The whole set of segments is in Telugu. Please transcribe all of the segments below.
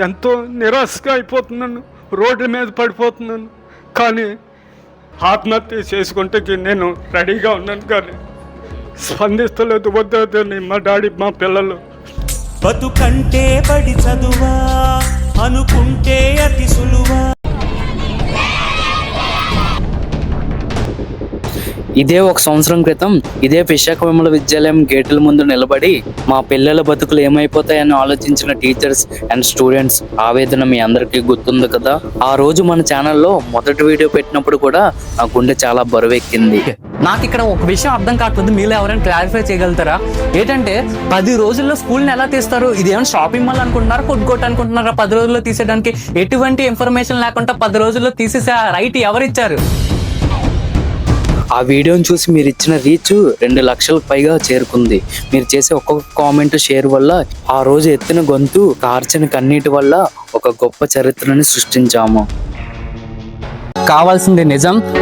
ఎంతో నిరాశగా అయిపోతున్నాను, రోడ్డు మీద పడిపోతున్నాను. కానీ ఆత్మహత్య చేసుకుంటే నేను రెడీగా ఉన్నాను, కానీ స్పందిస్తలేదు. వద్దని మా డాడీ మా పిల్లలు. బతుకంటే బడి చదువా అనుకుంటే అతి సులువా. ఇదే 1 సంవత్సరం క్రితం ఇదే విశాఖ విమల విద్యాలయం గేట్ల ముందు నిలబడి మా పిల్లల బతుకులు ఏమైపోతాయని ఆలోచించిన టీచర్స్ అండ్ స్టూడెంట్స్ ఆవేదన మీ అందరికీ గుర్తుంది కదా. ఆ రోజు మన ఛానల్లో మొదటి వీడియో పెట్టినప్పుడు కూడా నా గుండె చాలా బరువెక్కింది. నాకు ఇక్కడ ఒక విషయం అర్థం కావట్లేదు, మీరు ఎవరైనా క్లారిఫై చేయగలుగుతారా? ఏంటంటే 10 రోజుల్లో స్కూల్ని ఎలా తీస్తారు? ఇది ఏమైనా షాపింగ్ మాల్ అనుకుంటున్నారా, కొట్టుకోట అనుకుంటున్నారా? 10 రోజుల్లో తీసేయడానికి ఎటువంటి ఇన్ఫర్మేషన్ లేకుండా 10 రోజుల్లో తీసేసే రైట్ ఎవరిచ్చారు? ఆ వీడియోని చూసి మీరు ఇచ్చిన రీచ్ 2 లక్షలకు పైగా చేరుకుంది. మీరు చేసే ఒక్కొక్క కామెంట్ షేర్ వల్ల, ఆ రోజు ఎత్తిన గొంతు కార్చిన కన్నీటి వల్ల ఒక గొప్ప చరిత్రని సృష్టించాము. కావాల్సింది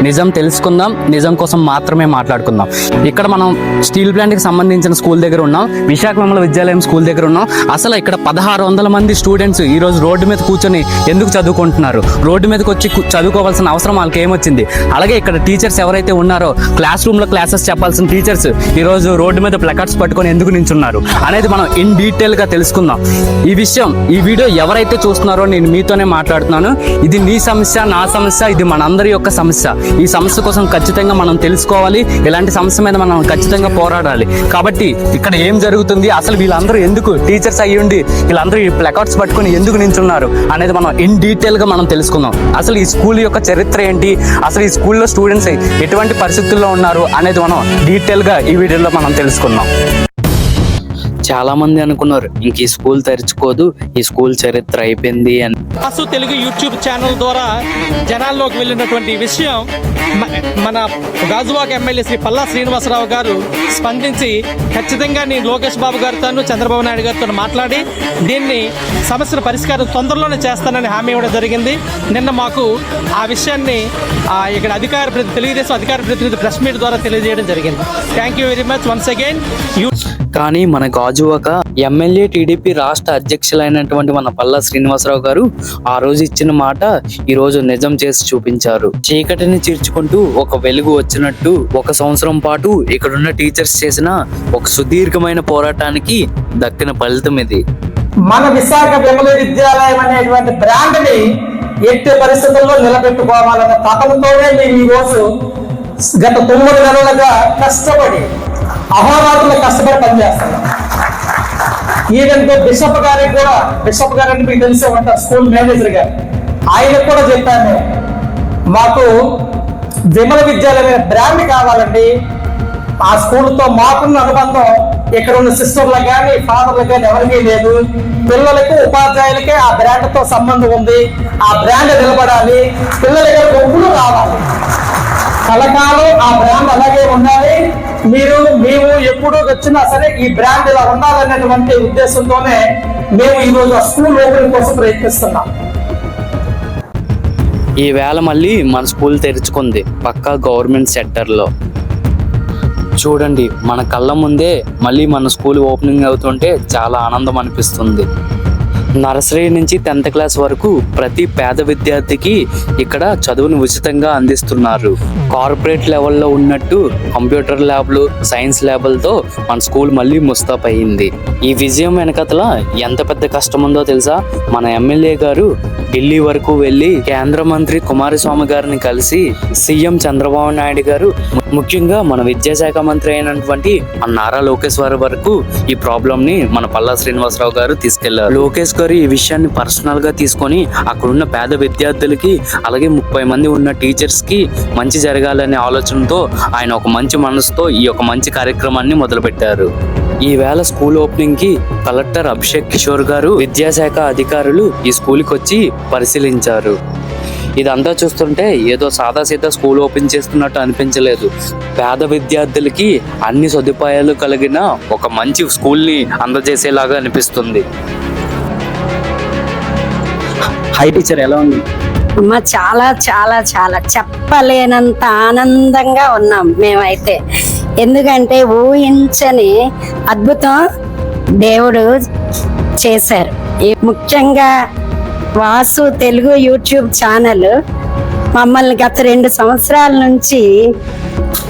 నిజం తెలుసుకుందాం, నిజం కోసం మాత్రమే మాట్లాడుకుందాం. ఇక్కడ మనం స్టీల్ ప్లాంట్కి సంబంధించిన స్కూల్ దగ్గర ఉన్నాం, విశాఖ విమల విద్యాలయం స్కూల్ దగ్గర ఉన్నాం. అసలు ఇక్కడ 1600 మంది స్టూడెంట్స్ ఈరోజు రోడ్డు మీద కూర్చొని ఎందుకు చదువుకుంటున్నారు? రోడ్డు మీదకి వచ్చి చదువుకోవాల్సిన అవసరం వాళ్ళకి ఏమొచ్చింది? అలాగే ఇక్కడ టీచర్స్ ఎవరైతే ఉన్నారో క్లాస్ రూమ్లో క్లాసెస్ చెప్పాల్సిన టీచర్స్ ఈరోజు రోడ్డు మీద ప్లకార్డ్స్ పట్టుకొని ఎందుకు నించున్నారు అనేది మనం ఇన్ డీటెయిల్గా తెలుసుకుందాం. ఈ వీడియో ఎవరైతే చూస్తున్నారో నేను మీతోనే మాట్లాడుతున్నాను. ఇది నీ సమస్య, నా సమస్య, ఇది మనందరి యొక్క సమస్య. ఈ సమస్య కోసం ఖచ్చితంగా మనం తెలుసుకోవాలి. ఇలాంటి సమస్య మీద మనం ఖచ్చితంగా పోరాడాలి. కాబట్టి ఇక్కడ ఏం జరుగుతుంది, అసలు వీళ్ళందరూ ఎందుకు టీచర్స్ అయ్యుండి వీళ్ళందరూ ఈ ప్లకార్డ్స్ పట్టుకొని ఎందుకు నించున్నారు అనేది మనం ఇన్ డీటెయిల్ గా మనం తెలుసుకుందాం. అసలు ఈ స్కూల్ యొక్క చరిత్ర ఏంటి, అసలు ఈ స్కూల్లో స్టూడెంట్స్ ఎటువంటి పరిస్థితుల్లో ఉన్నారు అనేది మనం డీటెయిల్ గా ఈ వీడియోలో మనం తెలుసుకుందాం. చాలా మంది అనుకున్నారు ఇంక ఈ స్కూల్ తెరుచుకోదు, ఈ స్కూల్ చరిత్ర అయిపోయింది అని. వాసు తెలుగు యూట్యూబ్ ఛానల్ ద్వారా జనాల్లోకి వెళ్ళినటువంటి విషయం మన గాజువాక ఎమ్మెల్యే శ్రీ పల్లా శ్రీనివాసరావు గారు స్పందించి ఖచ్చితంగా నేను లోకేష్ బాబు గారితో, చంద్రబాబు నాయుడు గారితో మాట్లాడి దీన్ని సమస్యల పరిష్కారం తొందరలోనే చేస్తానని హామీ ఇవ్వడం జరిగింది. నిన్న మాకు ఆ విషయాన్ని ఇక్కడ తెలుగుదేశం అధికార ప్రతినిధి ప్రెస్ మీట్ ద్వారా తెలియజేయడం జరిగింది. Thank you very much once again. కానీ మన గాజువాక ఎమ్మెల్యే టీడీపీ రాష్ట్ర అధ్యక్షులైనటువంటి మన పల్లా శ్రీనివాసరావు గారు ఆ రోజు ఇచ్చిన మాట ఈ రోజు నిజం చేసి చూపించారు. చీకటిని చీల్చుకుంటూ ఒక వెలుగు వచ్చినట్టు 1 సంవత్సరం పాటు ఇక్కడున్న టీచర్స్ చేసిన ఒక సుదీర్ఘమైన పోరాటానికి దక్కిన ఫలితం ఇది. మన విశాఖ విమల విద్యాలయం అనేటువంటి బ్రాండ్ ని ఎట్టి పరిస్థితుల్లో నిలబెట్టుకోవాలనే తపనతోనే మేము ఈ రోజు గత 9 నెలలుగా కష్టపడి అహోరాత్రులు కష్టపడి పనిచేస్తున్నాం. ఈవెన్ బిషప్ గారికి మీకు తెలిసే ఉంటారు, స్కూల్ మేనేజర్ గారు, ఆయనకు కూడా చెప్పాను, మాకు విమల విద్యాలయం బ్రాండ్ కావాలండి. ఆ స్కూల్తో మాకున్న అనుబంధం ఇక్కడ ఉన్న సిస్టర్లకు కానీ ఫాదర్లకు కానీ ఎవరికీ లేదు. పిల్లలకు ఉపాధ్యాయులకే ఆ బ్రాండ్తో సంబంధం ఉంది. ఆ బ్రాండ్ నిలబడాలి, పిల్లలకి ఎప్పుడు రావాలి, కలకాలం ఆ బ్రాండ్ అలాగే ఉండాలి. మేము ఎప్పుడు వచ్చినా సరే ఈ బ్రాండ్ ఇలా ఉండాలనేటువంటి ఉద్దేశంతోనే మేము ఈరోజు ఆ స్కూల్ ఓపెనింగ్ కోసం ప్రయత్నిస్తున్నాం. ఈ వేళ మళ్ళీ మన స్కూల్ తెరుచుకుంది, పక్కా గవర్నమెంట్ సెక్టర్లో. చూడండి, మన కళ్ళ ముందే మళ్ళీ మన స్కూల్ ఓపెనింగ్ అవుతుంటే చాలా ఆనందం అనిపిస్తుంది. నర్సరీ నుంచి 10th క్లాస్ వరకు ప్రతి పేద విద్యార్థికి ఇక్కడ చదువును ఉచితంగా అందిస్తున్నారు. కార్పొరేట్ లెవెల్లో ఉన్నట్టు కంప్యూటర్ ల్యాబ్లు, సైన్స్ ల్యాబ్లతో మన స్కూల్ మళ్ళీ ముస్తాబ్ అయ్యింది. ఈ విజయం వెనకతల ఎంత పెద్ద కష్టం ఉందో తెలుసా? మన ఎమ్మెల్యే గారు ఢిల్లీ వరకు వెళ్ళి కేంద్ర మంత్రి కుమారస్వామి గారిని కలిసి సీఎం చంద్రబాబు నాయుడు గారు, ముఖ్యంగా మన విద్యాశాఖ మంత్రి అయినటువంటి మన నారా లోకేష్ వారి వరకు ఈ ప్రాబ్లం ని మన పల్లా శ్రీనివాసరావు గారు తీసుకెళ్లారు. లోకేష్ గారు ఈ విషయాన్ని పర్సనల్ గా తీసుకొని అక్కడున్న పేద విద్యార్థులకి, అలాగే 30 మంది ఉన్న టీచర్స్ కి మంచి జరగాలనే ఆలోచనతో ఆయన ఒక మంచి మనసుతో ఈ యొక్క మంచి కార్యక్రమాన్ని మొదలుపెట్టారు. ఈ వేళ స్కూల్ ఓపెనింగ్ కి కలెక్టర్ అభిషేక్ కిషోర్ గారు, విద్యాశాఖ అధికారులు ఈ స్కూల్కి వచ్చి పరిశీలించారు. ఇదంతా చూస్తుంటే ఏదో సాదాసీదా స్కూల్ ఓపెన్ చేస్తున్నట్టు అనిపించలేదు. పేద విద్యార్థులకి అన్ని సదుపాయాలు కలిగిన ఒక మంచి స్కూల్ని అందజేసేలాగా అనిపిస్తుంది. హై టీచర్, ఎలా ఉంది? అమ్మ చాలా చాలా చాలా చెప్పలేనంత ఆనందంగా ఉన్నాం మేమైతే. ఎందుకంటే ఊహించని అద్భుతం దేవుడు చేశారు. ముఖ్యంగా వాసు తెలుగు యూట్యూబ్ ఛానల్ మమ్మల్ని గత 2 సంవత్సరాల నుంచి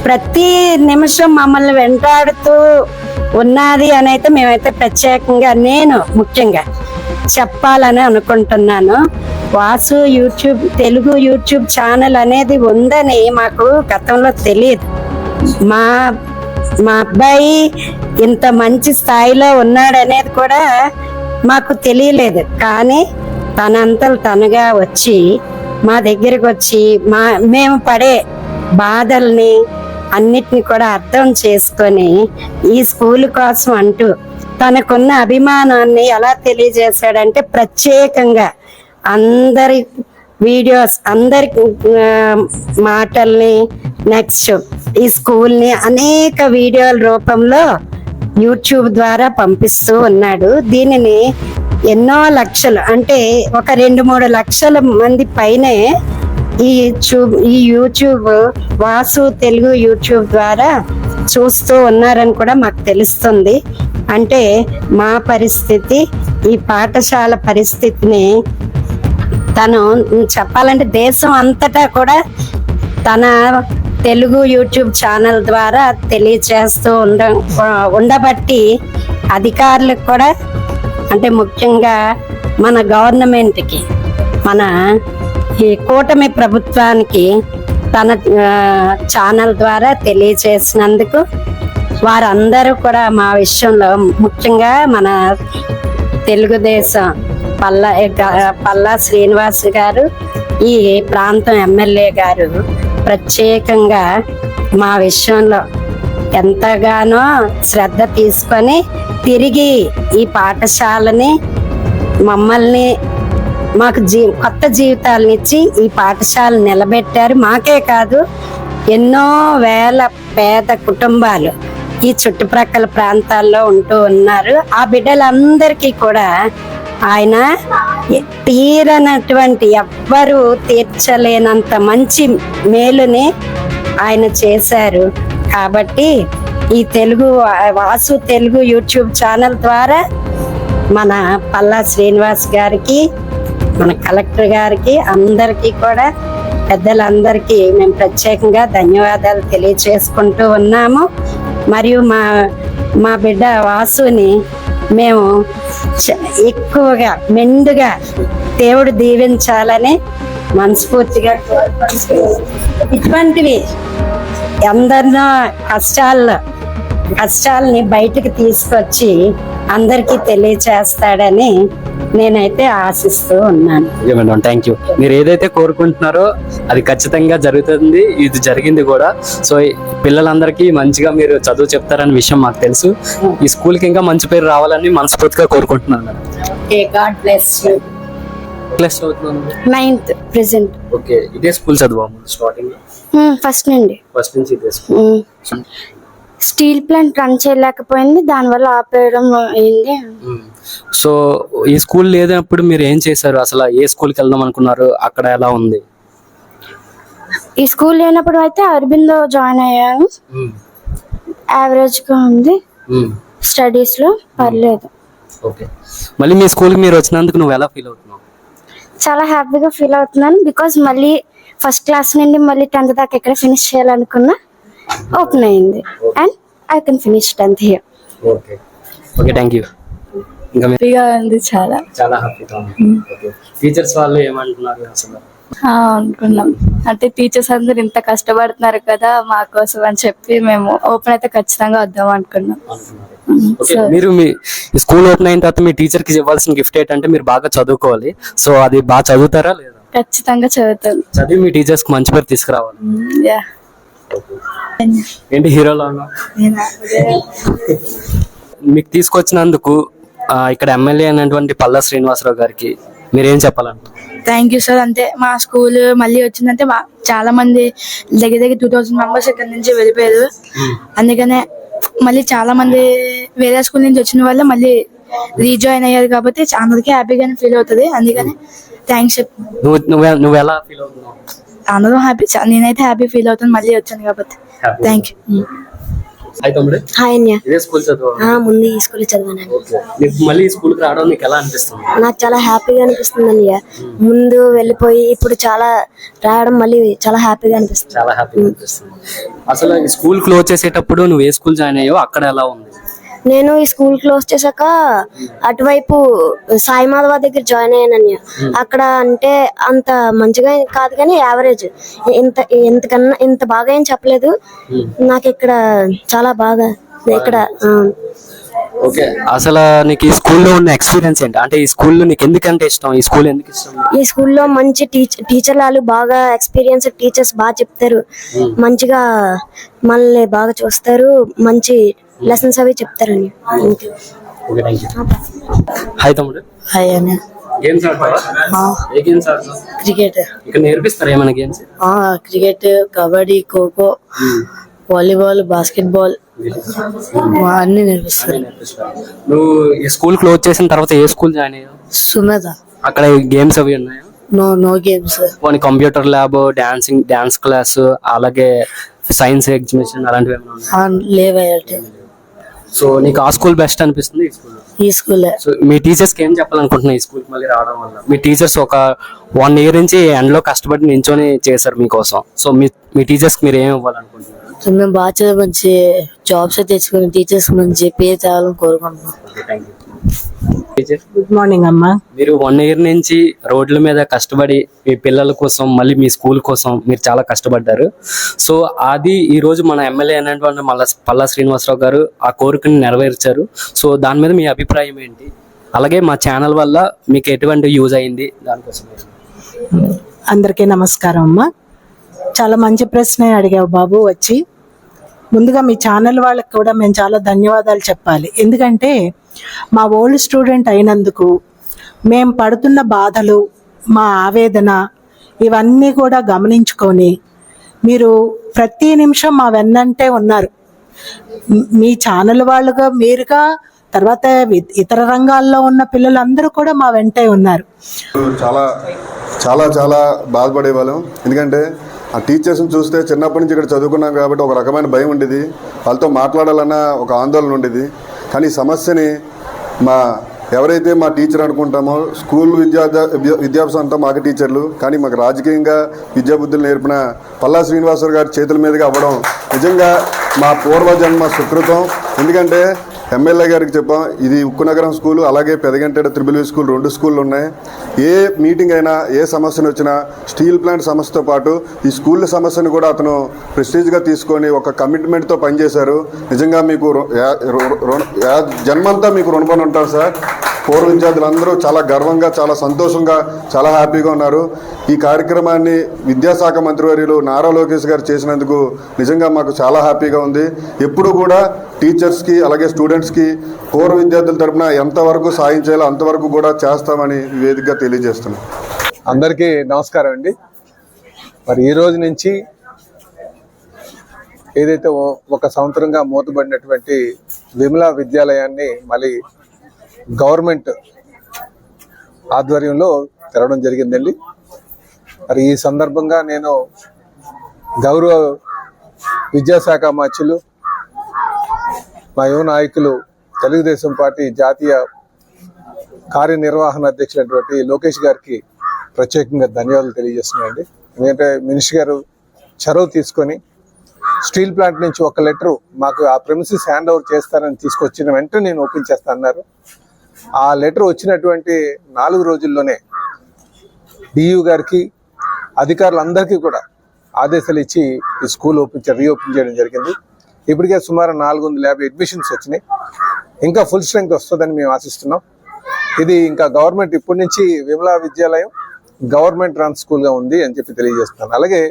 ప్రతి నిమిషం మమ్మల్ని వెంటాడుతూ ఉన్నది అని అయితే మేమైతే ప్రత్యేకంగా నేను ముఖ్యంగా చెప్పాలని అనుకుంటున్నాను. వాసు తెలుగు యూట్యూబ్ ఛానల్ అనేది ఉందని మాకు గతంలో తెలియదు. మా అబ్బాయి ఇంత మంచి స్థాయిలో ఉన్నాడనేది కూడా మాకు తెలియలేదు. కానీ తనంతలు తనుగా వచ్చి మా దగ్గరికి వచ్చి మేము పడే బాధల్ని అన్నిటిని కూడా అర్థం చేసుకొని ఈ స్కూల్ కోసం అంటూ తనకున్న అభిమానాన్ని ఎలా తెలియజేశాడంటే ప్రత్యేకంగా అందరి వీడియోస్, అందరి మాటల్ని, నెక్స్ట్ ఈ స్కూల్ని అనేక వీడియోల రూపంలో యూట్యూబ్ ద్వారా పంపిస్తూ ఉన్నాడు. దీనిని ఎన్నో లక్షలు అంటే ఒక 2-3 లక్షల మంది పైనే ఈ యూట్యూబ్ వాసు తెలుగు యూట్యూబ్ ద్వారా చూస్తూ ఉన్నారని కూడా మాకు తెలుస్తుంది. అంటే మా పరిస్థితి, ఈ పాఠశాల పరిస్థితిని తను చెప్పాలంటే దేశం అంతటా కూడా తన తెలుగు యూట్యూబ్ ఛానల్ ద్వారా తెలియచేస్తూ ఉండబట్టి అధికారులకు కూడా అంటే ముఖ్యంగా మన గవర్నమెంట్కి, మన ఈ కూటమి ప్రభుత్వానికి తన ఛానల్ ద్వారా తెలియచేసినందుకు వారందరూ కూడా మా విషయంలో ముఖ్యంగా మన తెలుగుదేశం పల్లా శ్రీనివాస్ గారు, ఈ ప్రాంతం ఎమ్మెల్యే గారు ప్రత్యేకంగా మా విషయంలో ఎంతగానో శ్రద్ధ తీసుకొని తిరిగి ఈ పాఠశాలని మమ్మల్ని మాకు కొత్త జీవితాలనిచ్చి ఈ పాఠశాల నిలబెట్టారు. మాకే కాదు, ఎన్నో వేల పేద కుటుంబాలు ఈ చుట్టుప్రక్కల ప్రాంతాల్లో ఉంటూ ఉన్నారు. ఆ బిడ్డలందరికీ కూడా ఆయన తీరనటువంటి ఎవ్వరూ తీర్చలేనంత మంచి మేలుని ఆయన చేశారు. కాబట్టి ఈ వాసు తెలుగు యూట్యూబ్ ఛానల్ ద్వారా మన పల్లా శ్రీనివాస్ గారికి, మన కలెక్టర్ గారికి, అందరికీ కూడా పెద్దలందరికీ మేము ప్రత్యేకంగా ధన్యవాదాలు తెలియచేసుకుంటూ ఉన్నాము. మరియు మా బిడ్డ వాసుని మేము ఎక్కువగా మెండుగా దేవుడు దీవించాలని మనస్ఫూర్తిగా ఇటువంటివి అందరినో కష్టాలని బయటకు తీసుకొచ్చి అందరికీ తెలియచేస్తాడని నేనైతే ఆశిస్తూ ఉన్నాను. Madam, thank you. మీరు ఏదైతే కోరుకుంటున్నారో అది ఖచ్చితంగా జరుగుతుంది, ఇది జరిగింది కూడా. సో పిల్లలందరికీ మంచిగా మీరు చదువు చెప్తారనే విషయం మాకు తెలుసు. ఈ స్కూల్కి ఇంకా మంచి పేరు రావాలని మనస్ఫూర్తిగా కోరుకుంటున్నాను. God bless you. క్లాస్ చదువుతున్నాను. 9th present. ఓకే, ఇదే స్కూల్ చదువు స్టార్టింగ్? ఫస్ట్ నుండి. ఫస్ట్ నుంచి ఇదే స్కూల్. స్టీల్ ప్లాంట్ రన్ చేయలేకపోయింది, దానివల్ల ఆపేయడం అయింది. సో ఈ స్కూల్ లేనప్పుడు మీరు ఏం చేశారు? అసలు ఏ స్కూల్కి వెళ్దాం అనుకున్నారు? అక్కడ ఎలా ఉంది? ఈ స్కూల్ లేనప్పుడు అయితే అరబిందో జాయిన్ అయ్యాను. యావరేజ్ గా ఉంది, స్టడీస్ లో పర్లేదు. ఓకే, మళ్ళీ మీ స్కూల్కి మీరు వచ్చినందుకు నువ్వు ఎలా ఫీల్ అవుతున్నావు? చాలా హ్యాపీగా ఫీల్ అవుతున్నాను. బికాస్ మళ్ళీ ఫస్ట్ క్లాస్ నుండి మళ్ళీ 10th దాకా ఎక్కడ ఫినిష్ చేయాలనుకున్నా ఓపెన్ అయింది. And I can finish 10th here. Okay okay, thank you. ఇంకా హ్యాపీగా ఉంది, చాలా చాలా హ్యాపీగా ఉంది. ఓకే, టీచర్స్ వాళ్ళు ఏమంటున్నారు అసలు? అనుకున్నాం అంటే టీచర్స్ అందరు ఇంత కష్టపడుతున్నారు కదా మా కోసం అని చెప్పి మేము ఓపెన్ అయితే ఖచ్చితంగా వద్దాం అనుకున్నాం. మీరు మీ స్కూల్ ఓపెన్ అయిన తర్వాత మీ టీచర్ కి ఇవ్వాల్సిన గిఫ్ట్ ఏంటంటే మీరు బాగా చదువుకోవాలి. సో అది బాగా చదువుతారా లేదా? ఖచ్చితంగా చదువుతాను. చదివి మీ టీచర్స్ కి మంచి పేరు తీసుకురావాలి. ఏంటి హీరోలో మీకు తీసుకొచ్చినందుకు ఇక్కడ ఎమ్మెల్యే అయినటువంటి పల్లా శ్రీనివాసరావు గారికి మీరేం చెప్పాలంటారు? Thank you sir. అంటే మా స్కూల్ మళ్ళీ వచ్చిందంటే చాలా మంది దగ్గర 2000 మెంబర్స్ ఇక్కడ నుంచి వెళ్ళిపోయారు. అందుకనే మళ్ళీ చాలా మంది వేరే స్కూల్ నుంచి వచ్చిన వాళ్ళు మళ్ళీ రీజాయిన్ అయ్యారు కాబట్టి అందరికీ హ్యాపీగానే ఫీల్ అవుతుంది. అందుకని థ్యాంక్స్. నువ్వు ఎలా ఫీల్ అవుతున్నావు? అందరూ హ్యాపీ, నేనైతే హ్యాపీ ఫీల్ అవుతాను మళ్ళీ వచ్చాను కాబట్టి. Thank you. హాయ్ తమ్ముడు. హాయ్ అన్య. ఇదే స్కూల్ చదువు? ముందు ఈ స్కూల్ చదివాను. నీకు మళ్ళీ ఈ స్కూల్కి రావడం నీకు ఎలా అనిపిస్తుంది? నాకు చాలా హ్యాపీగా అనిపిస్తుంది అన్నయ్య. ముందు వెళ్ళిపోయి ఇప్పుడు చాలా రావడం మళ్ళీ చాలా హ్యాపీగా అనిపిస్తుంది. చాలా హ్యాపీగా అనిపిస్తుంది. అసలు ఈ స్కూల్ క్లోజ్ చేసేటప్పుడు నువ్వు ఏ స్కూల్ జాయిన్ అయ్యావు, అక్కడ ఎలా ఉంది? నేను ఈ స్కూల్ క్లోజ్ చేశాక అటువైపు సాయి మాధవ దగ్గర జాయిన్ అయ్యాను అన్నయ్య. అక్కడ అంటే అంత మంచిగా కాదు కానీ యావరేజ్, ఇంత బాగా ఏం చెప్పలేదు. నాకు ఇక్కడ చాలా బాగా ఇక్కడ. ఓకే, అసలు నీకు ఈ స్కూల్లో ఉన్న ఎక్స్పీరియన్స్ ఏంటి? అంటే ఈ స్కూల్లో నీకు ఎందుకంటే ఇష్టం, ఈ స్కూల్ ఎందుకు ఇష్టం? ఈ స్కూల్లో మంచి టీచర్లు బాగా ఎక్స్పీరియన్స్ టీచర్స్ బాగా చెప్తారు, మంచిగా మనల్ని బాగా చూస్తారు, మంచి లెసన్స్ అవి చెప్తారని. హాయ్ తమ్ముడు. హాయ్ అన్న. గేమ్స్ ఆడతావా? ఏ గేమ్స్ ఆడతావు? క్రికెట్. ఇక్కడ నేర్పిస్తారా ఏమైనా games? Cricket, kabaddi, kho kho, volleyball, basketball అన్ని నేర్పిస్తారు. నువ్వు ఈ స్కూల్ క్లోజ్ చేసిన తర్వాత ఏ స్కూల్ జాయిన్ అయ్యావు? సుమేధ. అక్కడ గేమ్స్ అవి ఉన్నాయా? No games. పోనీ కంప్యూటర్ ల్యాబ్, డాన్స్ క్లాస్, అలాగే సైన్స్ ఎగ్జిబిషన్ అలాంటివి ఏమైనా ఉన్నాయా? లేవయ్యాయి. సో నీకు ఆ స్కూల్ బెస్ట్ అనిపిస్తుంది? ఈ స్కూల్. సో మీ టీచర్స్ కి ఏం చెప్పాలనుకుంటున్నా ఈ స్కూల్ కి మళ్ళీ రావడం వల్ల? మీ టీచర్స్ ఒక 1 year నుంచి ఎండ్లో కష్టపడి నించొని చేశారు మీకోసం. సో మీ టీచర్స్ కి మీరు ఏమి ఇవ్వాలనుకుంటున్నారు? మేము బాగా చదివి మంచి జాబ్స్ తెచ్చుకుని టీచర్స్ మంచి పేరు తేవాలని కోరుకుంటున్నాం. గుడ్ మార్నింగ్ అమ్మా. మీరు 1 year నుంచి రోడ్ల మీద కష్టపడి మీ పిల్లల కోసం, మళ్ళీ మీ స్కూల్ కోసం మీరు చాలా కష్టపడ్డారు. సో అది ఈ రోజు మన ఎమ్మెల్యే అయినటువంటి పల్లా శ్రీనివాసరావు గారు ఆ కోరికను నెరవేర్చారు. సో దాని మీద మీ అభిప్రాయం ఏంటి? అలాగే మా ఛానల్ వల్ల మీకు ఎటువంటి యూజ్ అయింది దానికోసం? అందరికీ నమస్కారం అమ్మా. చాలా మంచి ప్రశ్న అడిగావు బాబు. వచ్చి ముందుగా మీ ఛానల్ వాళ్ళకి కూడా మేము చాలా ధన్యవాదాలు చెప్పాలి. ఎందుకంటే మా ఓల్డ్ స్టూడెంట్ అయినందుకు మేము పడుతున్న బాధలు, మా ఆవేదన ఇవన్నీ కూడా గమనించుకొని మీరు ప్రతి నిమిషం మా వెన్నంటే ఉన్నారు. మీ ఛానల్ వాళ్ళుగా మీరుగా, తర్వాత ఇతర రంగాల్లో ఉన్న పిల్లలందరూ కూడా మా వెంటే ఉన్నారు. చాలా చాలా చాలా బాధపడేవాళ్ళం. ఎందుకంటే ఆ టీచర్స్ని చూస్తే చిన్నప్పటి నుంచి ఇక్కడ చదువుకున్నాం కాబట్టి ఒక రకమైన భయం ఉండేది, వాళ్ళతో మాట్లాడాలన్న ఒక ఆందోళన ఉండేది. కానీ ఈ సమస్యని ఎవరైతే మా టీచర్ అనుకుంటామో, స్కూల్ విద్యాభ్యాసం అంతా మాకు టీచర్లు, కానీ మాకు రాజకీయంగా విద్యాబుద్ధులు నేర్పిన పల్లా శ్రీనివాసరావు గారి చేతుల మీదుగా అవ్వడం నిజంగా మా పూర్వజన్మ సుకృతం. ఎందుకంటే ఎమ్మెల్యే గారికి చెప్పాం, ఇది ఉక్కునగరం స్కూలు, అలాగే పెదగంటేడ త్రిబుల్ స్కూల్, 2 స్కూళ్ళు ఉన్నాయి. ఏ మీటింగ్ అయినా, ఏ సమస్యను వచ్చినా స్టీల్ ప్లాంట్ సమస్యతో పాటు ఈ స్కూళ్ళ సమస్యను కూడా అతను ప్రెస్టీజ్గా తీసుకొని ఒక కమిట్మెంట్తో పనిచేశారు. నిజంగా మీకు జన్మంతా మీకు రుణపడి ఉంటారు సార్. పూర్వ విద్యార్థులందరూ చాలా గర్వంగా, చాలా సంతోషంగా, చాలా హ్యాపీగా ఉన్నారు. ఈ కార్యక్రమాన్ని విద్యాశాఖ మంత్రివర్యులు నారా లోకేష్ గారు చేసినందుకు నిజంగా మాకు చాలా హ్యాపీగా ఉంది. ఎప్పుడు కూడా టీచర్స్కి అలాగే స్టూడెంట్స్కి పూర్వ విద్యార్థుల తరపున ఎంతవరకు సాయం చేయాలో అంతవరకు కూడా చేస్తామని వేదికగా తెలియజేస్తున్నాం. అందరికీ నమస్కారం అండి. మరి ఈ రోజు నుంచి ఏదైతే 1 సంవత్సరంగా మూతబడినటువంటి విమలా విద్యాలయాన్ని మళ్ళీ గవర్నమెంట్ ఆధ్వర్యంలో తెరవడం జరిగిందండి. మరి ఈ సందర్భంగా నేను గౌరవ విద్యాశాఖ మంత్రులు, మా యువ నాయకులు, తెలుగుదేశం పార్టీ జాతీయ కార్యనిర్వహణ అధ్యక్షులైనటువంటి లోకేష్ గారికి ప్రత్యేకంగా ధన్యవాదాలు తెలియజేస్తున్నానండి. ఎందుకంటే మినిస్టర్ గారు చొరవ తీసుకొని స్టీల్ ప్లాంట్ నుంచి ఒక లెటరు మాకు ఆ ప్రెమిసెస్ హ్యాండ్ ఓవర్ చేస్తారని తీసుకొచ్చిన వెంటనే నేను ఓపెన్ చేస్తా అన్నారు. ఆ లెటర్ వచ్చినటువంటి 4 రోజుల్లోనే డియు గారికి, అధికారులందరికీ కూడా ఆదేశాలు ఇచ్చి ఈ స్కూల్ రీఓపెన్ చేయడం జరిగింది. ఇప్పటికే సుమారు 450 అడ్మిషన్స్ వచ్చినాయి. ఇంకా ఫుల్ స్ట్రెంగ్త్ వస్తుందని మేము ఆశిస్తున్నాం. ఇది ఇంకా గవర్నమెంట్ ఇప్పటి నుంచి విమలా విద్యాలయం గవర్నమెంట్ రన్ స్కూల్గా ఉంది అని చెప్పి తెలియజేస్తున్నాను. అలాగే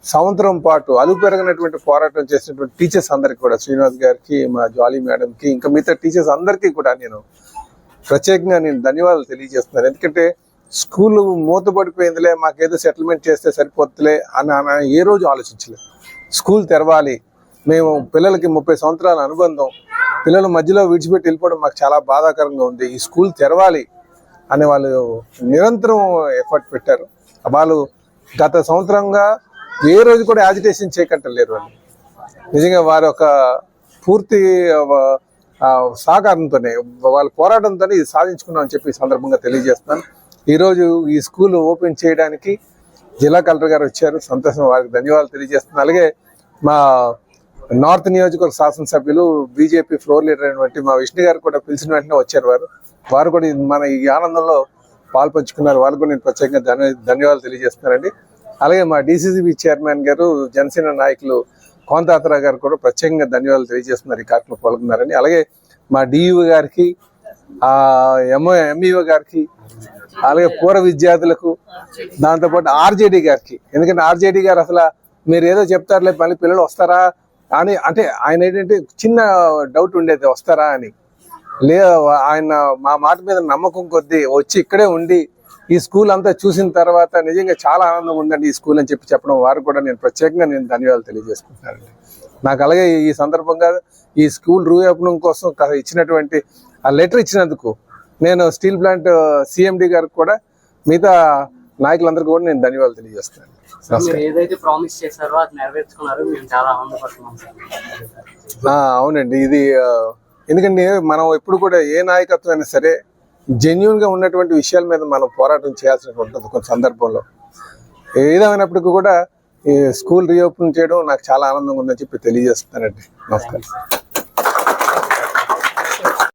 సంవత్సరం పాటు అలుపు పెరగనటువంటి పోరాటం చేసినటువంటి టీచర్స్ అందరికీ కూడా, శ్రీనివాస్ గారికి, మా జాలీ మేడంకి, ఇంకా మిగతా టీచర్స్ అందరికీ కూడా నేను ప్రత్యేకంగా ధన్యవాదాలు తెలియజేస్తున్నాను. ఎందుకంటే స్కూల్ మూతపడిపోయిందిలే, మాకేదో సెటిల్మెంట్ చేస్తే సరిపోతులే అని ఏ రోజు ఆలోచించలేదు. స్కూల్ తెరవాలి, మేము పిల్లలకి 30 సంవత్సరాల అనుబంధం, పిల్లల మధ్యలో విడిచిపెట్టి వెళ్ళిపోవడం మాకు చాలా బాధాకరంగా ఉంది. ఈ స్కూల్ తెరవాలి అని వాళ్ళు నిరంతరం ఎఫర్ట్ పెట్టారు. వాళ్ళు గత సంవత్సరంగా ఏ రోజు కూడా యాజిటేషన్ చేయకంటలేరు వాళ్ళు. నిజంగా వారి ఒక పూర్తి సహకారంతోనే వాళ్ళ పోరాటంతోనే ఇది సాధించుకున్నామని చెప్పి ఈ సందర్భంగా తెలియజేస్తున్నాను. ఈరోజు ఈ స్కూల్ ఓపెన్ చేయడానికి జిల్లా కలెక్టర్ గారు వచ్చారు, సంతోషం, వారికి ధన్యవాదాలు తెలియజేస్తున్నాను. అలాగే మా నార్త్ నియోజకవర్గ శాసనసభ్యులు బీజేపీ ఫ్లోర్ లీడర్ అయినటువంటి మా విష్ణు గారు కూడా పిలిచిన వెంటనే వచ్చారు. వారు కూడా మన ఈ ఆనందంలో పాల్పంచుకున్నారు. వాళ్ళు కూడా నేను ప్రత్యేకంగా ధన్యవాదాలు తెలియజేస్తున్నానండి. అలాగే మా డిసిసిబి చైర్మన్ గారు, జనసేన నాయకులు కోంతాత్ర గారు కూడా ప్రత్యేకంగా ధన్యవాదాలు తెలియజేస్తున్నారు, ఈ కార్యక్రమంలో పాల్గొన్నారని. అలాగే మా డిఈఓ గారికి, ఎంఈఓ గారికి, అలాగే పూర్వ విద్యార్థులకు, దాంతోపాటు ఆర్జేడీ గారికి. ఎందుకంటే ఆర్జేడీ గారు అసలు మీరు ఏదో చెప్తారులే మళ్ళీ పిల్లలు వస్తారా అని, అంటే ఆయన ఏంటంటే చిన్న డౌట్ ఉండేది వస్తారా అని. ఆయన మా మాట మీద నమ్మకం కొద్దీ వచ్చి ఇక్కడే ఉండి ఈ స్కూల్ అంతా చూసిన తర్వాత నిజంగా చాలా ఆనందం ఉందండి ఈ స్కూల్ అని చెప్పడం, వారు కూడా నేను ప్రత్యేకంగా ధన్యవాదాలు తెలియజేసుకుంటున్నానండి. నాకు అలాగే ఈ సందర్భంగా ఈ స్కూల్ రీఓపెనింగ్ కోసం ఇచ్చినటువంటి ఆ లెటర్ ఇచ్చినందుకు నేను స్టీల్ ప్లాంట్ సిఎండి గారికి కూడా, మిగతా నాయకులందరికీ కూడా నేను ధన్యవాదాలు తెలియజేస్తున్నాను. ఏదైతే ప్రామిస్ చేశారో అది నెరవేర్చుకున్నారు, మేము చాలా ఆనందపడుతున్నాం సార్. అవునండి, ఇది ఎందుకంటే మనం ఎప్పుడు కూడా ఏ నాయకత్వం అయినా సరే జెన్యున్ గా ఉన్నటువంటి విషయాల మీద మనం పోరాటం చేయాల్సి ఉంటుంది. కొన్ని సందర్భంలో ఏదేమైనప్పటికీ కూడా ఈ స్కూల్ రీఓపెన్ చేయడం నాకు చాలా ఆనందంగా ఉందని చెప్పి తెలియజేస్తున్నానండి. నమస్కారం.